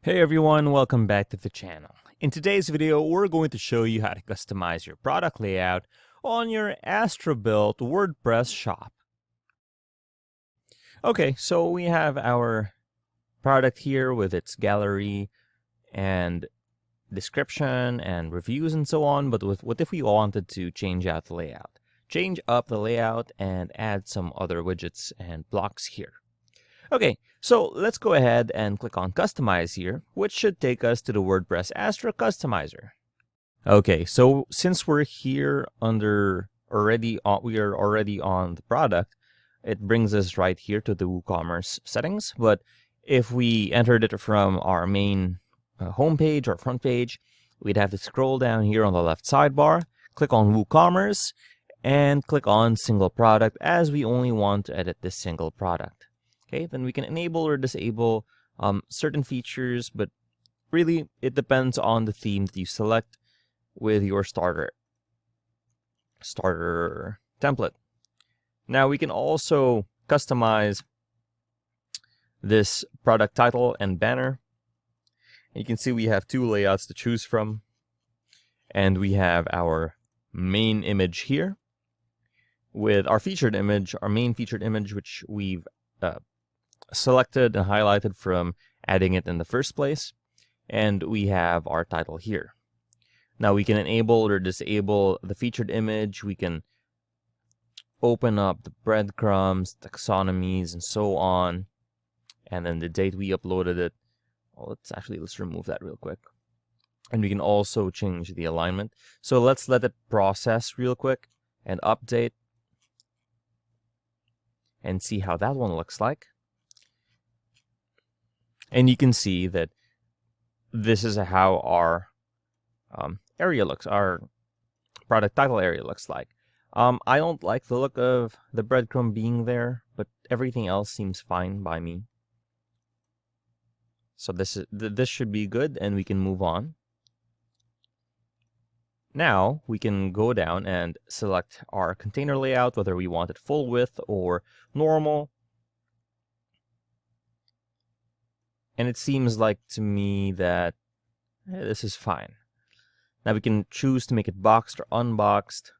Hey everyone, welcome back to the channel. In today's video, we're going to show you how to customize your product layout on your Astra built WordPress shop. Okay, so we have our product here with its gallery and description and reviews and so on, but what if we wanted to change out the layout? Change up the layout and add some other widgets and blocks here. Okay, so let's go ahead and click on Customize here, which should take us to the WordPress Astra Customizer. Okay, so since we're here under we are already on the product, it brings us right here to the WooCommerce settings. But if we entered it from our main homepage or front page, we'd have to scroll down here on the left sidebar, click on WooCommerce, and click on Single Product, as we only want to edit this single product. Okay, then we can enable or disable certain features, but really it depends on the theme that you select with your starter template. Now we can also customize this product title and banner. You can see we have two layouts to choose from, and we have our main image here with our featured image, our main featured image, which we've selected and highlighted from adding it in the first place, and we have our title here. Now we can enable or disable the featured image. We can open up the breadcrumbs, taxonomies, and so on, and then the date we uploaded it. Well, let's remove that real quick, and we can also change the alignment. So let's let it process real quick and update and see how that one looks like. And you can see that this is how our area looks, our product title area looks like. I don't like the look of the breadcrumb being there, but everything else seems fine by me. So this should be good, and we can move on. Now we can go down and select our container layout, whether we want it full width or normal. And it seems like to me that this is fine. Now we can choose to make it boxed or unboxed.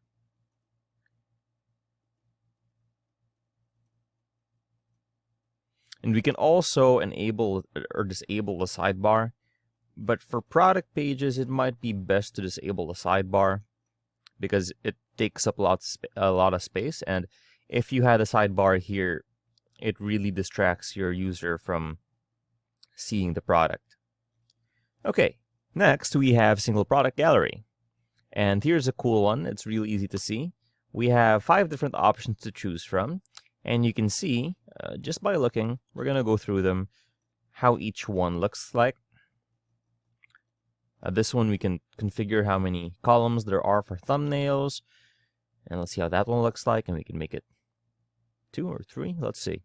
And we can also enable or disable the sidebar. But for product pages, it might be best to disable the sidebar because it takes up a lot of space. And if you had a sidebar here, it really distracts your user from seeing the product. Okay, next we have single product gallery. And here's a cool one. It's really easy to see. We have 5 different options to choose from. And you can see, just by looking, we're going to go through them, how each one looks like. This one we can configure how many columns there are for thumbnails. And let's see how that one looks like. And we can make it 2 or 3. Let's see.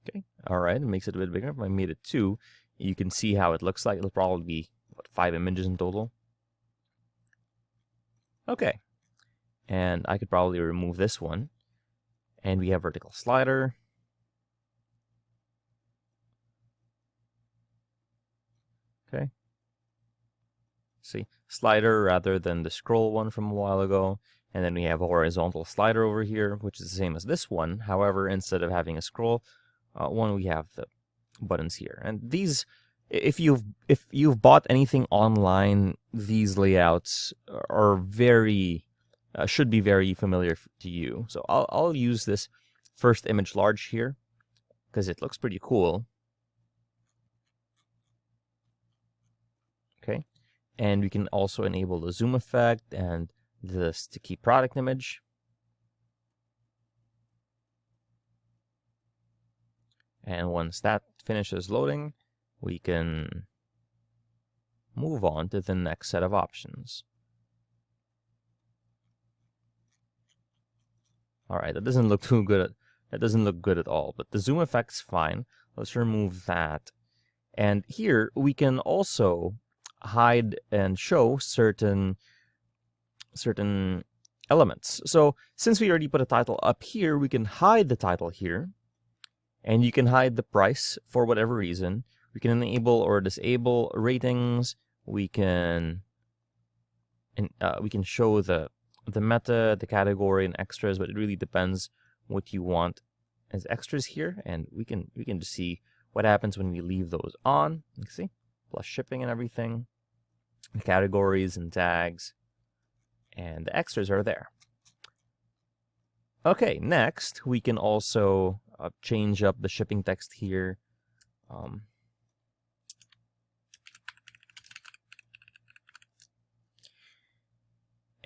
Okay, all right, it makes it a bit bigger. If I made it 2, you can see how it looks like. It'll probably be, 5 images in total? Okay, and I could probably remove this one. And we have vertical slider. Okay. See, slider rather than the scroll one from a while ago. And then we have a horizontal slider over here, which is the same as this one. However, instead of having a scroll one, we have the buttons here. And these, if you've bought anything online, these layouts are should be very familiar to you. So I'll use this first image large here because it looks pretty cool. Okay, and we can also enable the zoom effect and the sticky product image. And once that finishes loading, we can move on to the next set of options. All right, that doesn't look too good. That doesn't look good at all, but the zoom effect's fine. Let's remove that. And here we can also hide and show certain elements. So since we already put a title up here, we can hide the title here. And you can hide the price for whatever reason. We can enable or disable ratings. We can show the meta, the category, and extras, but it really depends what you want as extras here. And we can just see what happens when we leave those on. You can see plus shipping and everything, the categories and tags, and the extras are there. Okay, next we can also change up the shipping text here.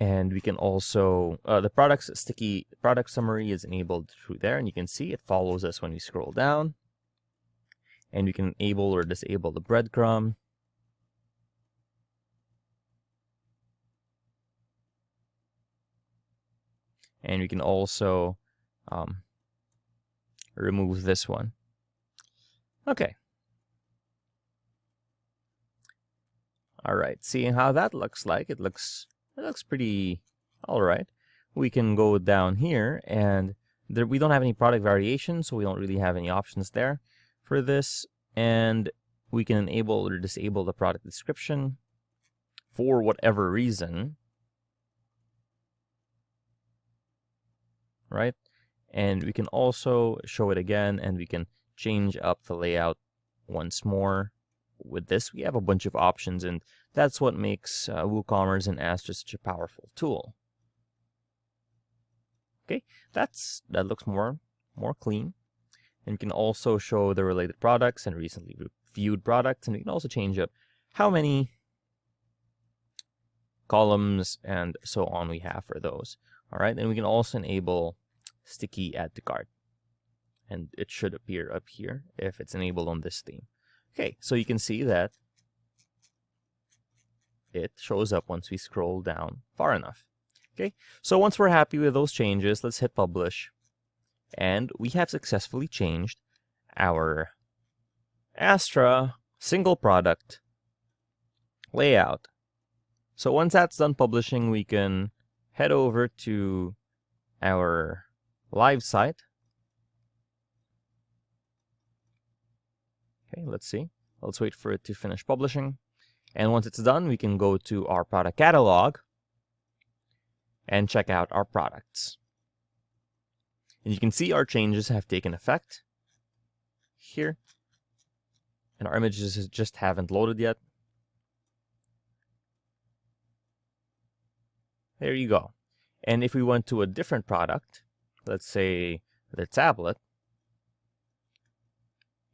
And we can also, the sticky product summary is enabled through there, and you can see it follows us when we scroll down. And we can enable or disable the breadcrumb. And we can also remove this one. Okay. All right, seeing how that looks like, it looks pretty all right. We can go down here, and we don't have any product variation, so we don't really have any options there for this. And we can enable or disable the product description for whatever reason, right? And we can also show it again, and we can change up the layout once more. With this, we have a bunch of options, and that's what makes WooCommerce and Astra such a powerful tool. Okay, that looks more clean. And you can also show the related products and recently reviewed products, and you can also change up how many columns and so on we have for those. All right, and we can also enable sticky add to cart, and it should appear up here if it's enabled on this theme. Okay, so you can see that it shows up once we scroll down far enough. Okay, so once we're happy with those changes, let's hit publish. And we have successfully changed our Astra single product layout. So once that's done publishing, we can head over to our live site. Okay, let's see. Let's wait for it to finish publishing. And once it's done, we can go to our product catalog and check out our products. And you can see our changes have taken effect here. And our images just haven't loaded yet. There you go. And if we went to a different product, let's say the tablet,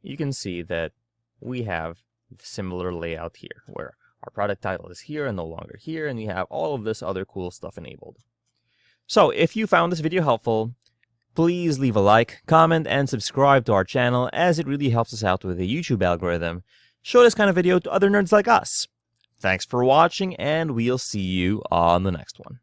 you can see that we have similar layout here, where our product title is here and no longer here, and we have all of this other cool stuff enabled. So if you found this video helpful, please leave a like, comment, and subscribe to our channel, as it really helps us out with the YouTube algorithm. Show this kind of video to other nerds like us. Thanks for watching, and we'll see you on the next one.